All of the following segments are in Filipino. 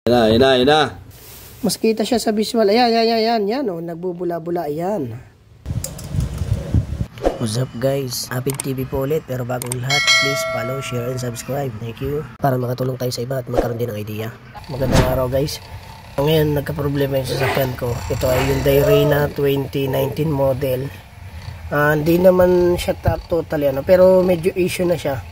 Yan na. Mas kita siya sa visual. Ayan. Oh, nagbubula-bula. Ayan. What's up guys? Apid TV po ulit. Pero bagong lahat, please follow, share, and subscribe. Thank you. Para makatulong tayo sa iba at magkaroon din ng idea. Magandang araw guys. Ngayon, nagka-problema yung sasakyan ko. Ito ay Hyundai Reyna 2019 model. Hindi naman siya totally pero medyo issue na siya.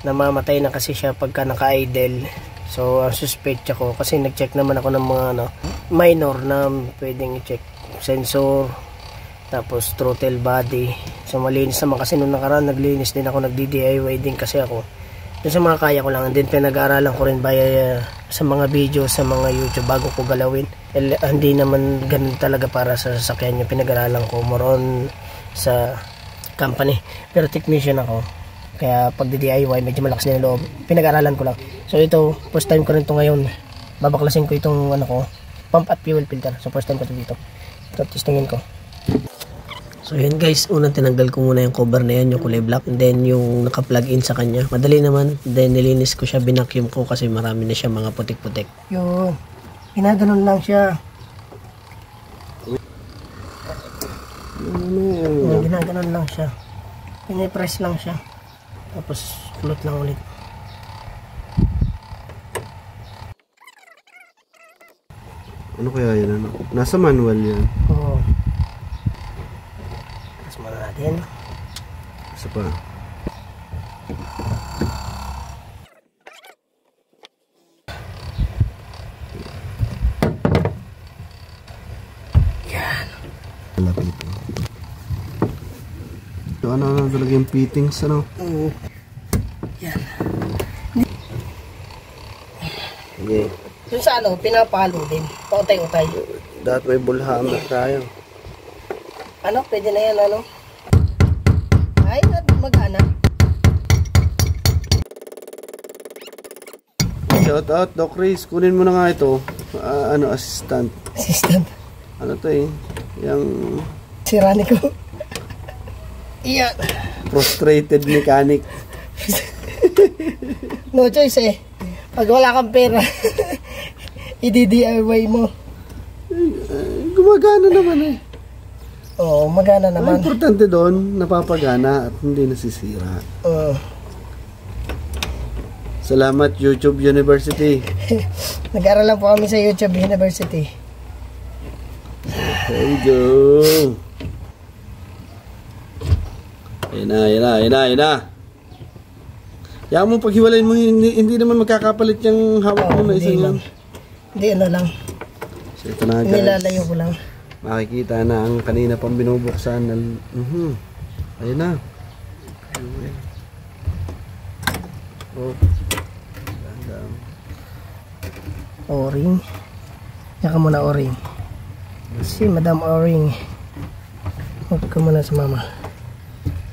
Namamatay na kasi siya pagka naka-idle. So, suspect ako kasi nag-check naman ako ng mga minor na pwedeng i-check. Sensor, tapos throttle body. So, malinis naman kasi nung nakaraan naglinis din ako, nagdi-DIY din kasi ako. Doon sa mga kaya ko lang. And then, pinag-aaralan ko rin sa mga video, sa mga YouTube bago ko galawin. Hindi naman ganun talaga para sa sasakyan yung pinag-aaralan ko. More on sa company. Pero technician ako. Kaya pag DIY medyo malakas din ang loob. Pinag-aralan ko lang. So ito, first time ko rin ito ngayon. Babaklasin ko itong pump at fuel filter. So first time ko ito dito. Ito, testingin ko. So yun guys, unang tinanggal ko muna yung cover na yan, yung kulay black. And then yung naka-plug in sa kanya. Madali naman. Then nilinis ko siya, binacuum ko kasi marami na siya mga putik-putik. Yun. Ginaganon lang siya. Ginaganon lang siya. Pinipress lang siya. Tapos kulot lang ulit. Ano kaya yan? Nasa manual yan. Oo. Tapos muna natin. Isa pa. Yan. Malapit ito. So, ano talaga yung fittings, ano? Yan. Okay. Yung sa pinapalo din. Pautay-utay. Dapat may bullhammer tayo. Pwede na yan, Ay, mag-ana. Shout out, Doc Riz. Kunin mo na nga ito. Assistant. Assistant. Ano to eh? Yung... Sirani ko. Iyan. Frustrated mechanic. No choice eh. Pag wala kang pera, i-DIY mo. Gumagana naman eh. Oo, magana naman. Ang importante doon, napapagana at hindi nasisira. Salamat YouTube University. Nag-aral lang po kami sa YouTube University. There you go. Ayan na. Yan mo, paghiwalayin mo, hindi naman magkakapalit yung hawak mo na isa yan. Hindi, lang. So, ito na guys. Nilalayo ko lang. Makikita na ang kanina pang binubuksan. Ayun na. Oh. O-ring. Yaka muna O-ring. Si Madam O-ring. Huwag ka muna sa mama.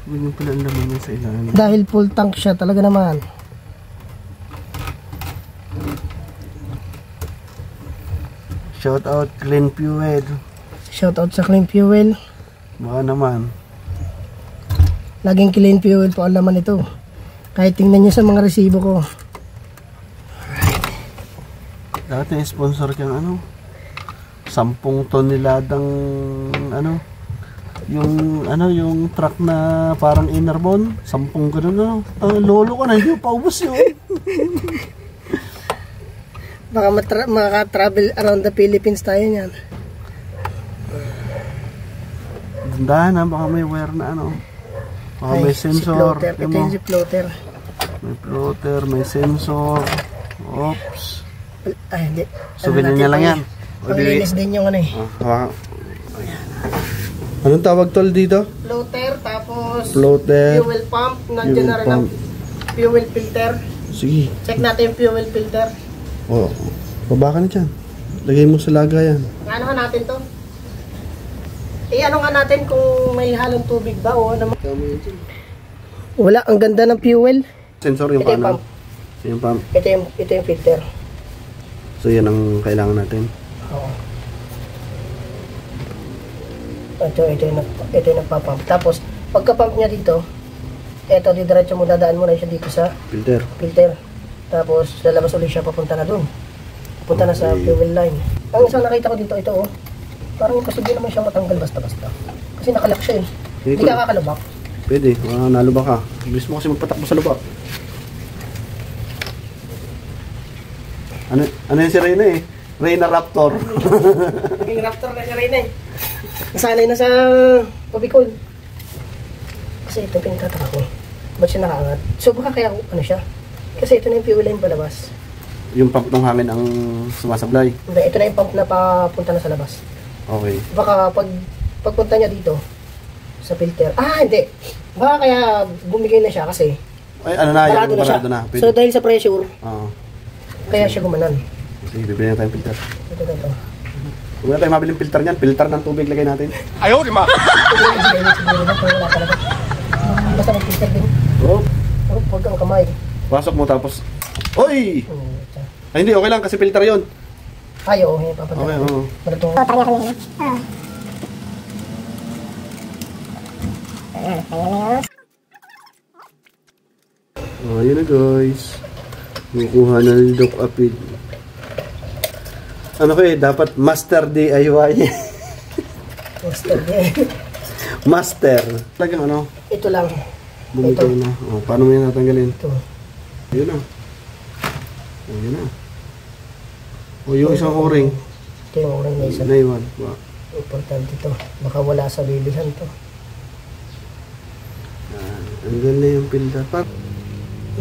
Ganyan pala ang laman niya sa ilalim. Dahil full tank siya talaga naman. Shout out Clean Fuel. Shout out sa Clean Fuel. Baka naman. Laging Clean Fuel po ang laman ito. Kahit tingnan nyo sa mga resibo ko. Dati sponsor kang 10 toneladang yung truck na parang Innerbon, 10 ganun lolo ko na, hindi pa ubos yun. Baka maka-travel around the Philippines tayo niyan. Dandahan baka may wire na baka may sensor. Ito yung si floater. May floater, may sensor. Oops. Ay, hindi. Subinin niya lang yan. Paglinis din yung Anong tawag tol dito? Floater, tapos floater, fuel pump, nandiyan na rin ang fuel filter. Sige. Check natin yung fuel filter. Baba ka na dyan. Lagay mo sa lagayan. Ano nga natin to? Ano nga natin kung may halong tubig ba o ano? Wala, ang ganda ng fuel. Sensor yung pump. Yung pump. Ito yung filter. So yan ang kailangan natin. Oo. Ito yung nagpapump. Tapos, pagka-pump niya dito, didiretso mo, dadaan mo na siya dito sa filter. Tapos, lalabas ulit siya papunta na dun. Punta na sa fuel line. Ang isang nakita ko dito, ito oh. Parang imposible naman siyang matanggal basta-basta. Kasi nakalock siya eh. Hindi ka kakalubak. Pwede, nalubak ka. Bilis mo kasi magpatakbo sa lubak. Ano yan si Reyna eh? Reyna Raptor. Naging Raptor na siya rin eh. Nasanay na sa Pabicol. Kasi ito pinagtataka ko. Ba't siya nakaangat? So baka kaya ano siya? Kasi ito na yung fuel line palabas. Yung pump ng hangin ang sumasablay. Hindi, ito na yung pump na papunta na sa labas. Okay. Baka pagpunta niya dito sa filter. Hindi. Baka kaya bumigay na siya kasi Ay, ano na, parado na siya. Pwede. So dahil sa pressure, Oo. kaya siya gumanan. Sige, bibili na tayong filter. Ito. Kung wala tayong mabiling filter niyan, filter ng tubig lagay natin. Ayaw, di ma! Wala talaga. Basta mag-filter din. Oh, Huwag kang kamay. pasok mo tapos. Oy! Ay, hindi, okay lang kasi filter yon. Ayaw, papadala. Okay, oo. Oh, yun na guys. Kukuha na ng Doc Apid. Ano dapat master DIY. Master din. Master. Talagang ano, Ito lang. bumitaw na. Oh, paano mo yan natanggalin? Ito. Yun na. Oh, yun na. O yung isang o-ring. Ito yung orange na isa. Naiwan. Wow. Importante ito. Baka wala sa bilihan to. Ang ganda yung filter.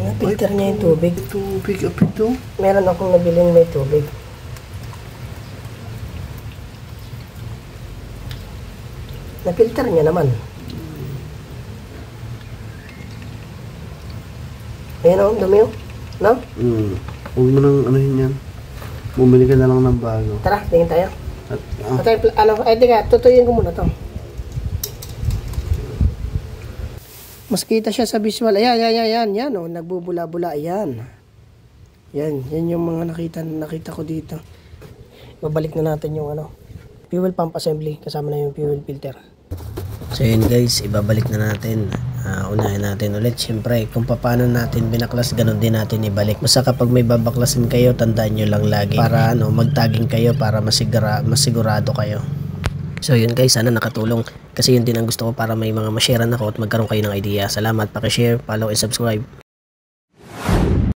Yung filter niya yung tubig. Tubig, apid to. Meron akong nabiling may tubig. Na-filter niya naman. Ayan o, dumi o. No? Huwag mo nang anuhin yan. Bumili ka na lang ng bago. Tara, tingin tayo. At, Teka, tutuyin ko muna to. Mas kita siya sa visual. Ayan. Yan o, nagbubula-bula. Ayan. Yan yung mga nakita ko dito. Babalik na natin yung fuel pump assembly. Kasama na yung fuel filter. So yun guys, ibabalik na natin. Unahin natin ulit. Siyempre, kung paano natin binaklas, ganun din natin ibalik. Basta kapag may babaklasin kayo, tandaan nyo lang lagi. Para magtagging kayo, para masigurado kayo. So yun guys, sana nakatulong. Kasi yun din ang gusto ko para may mga masharean ako at magkaroon kayo ng idea. Salamat, pakishare, follow and subscribe.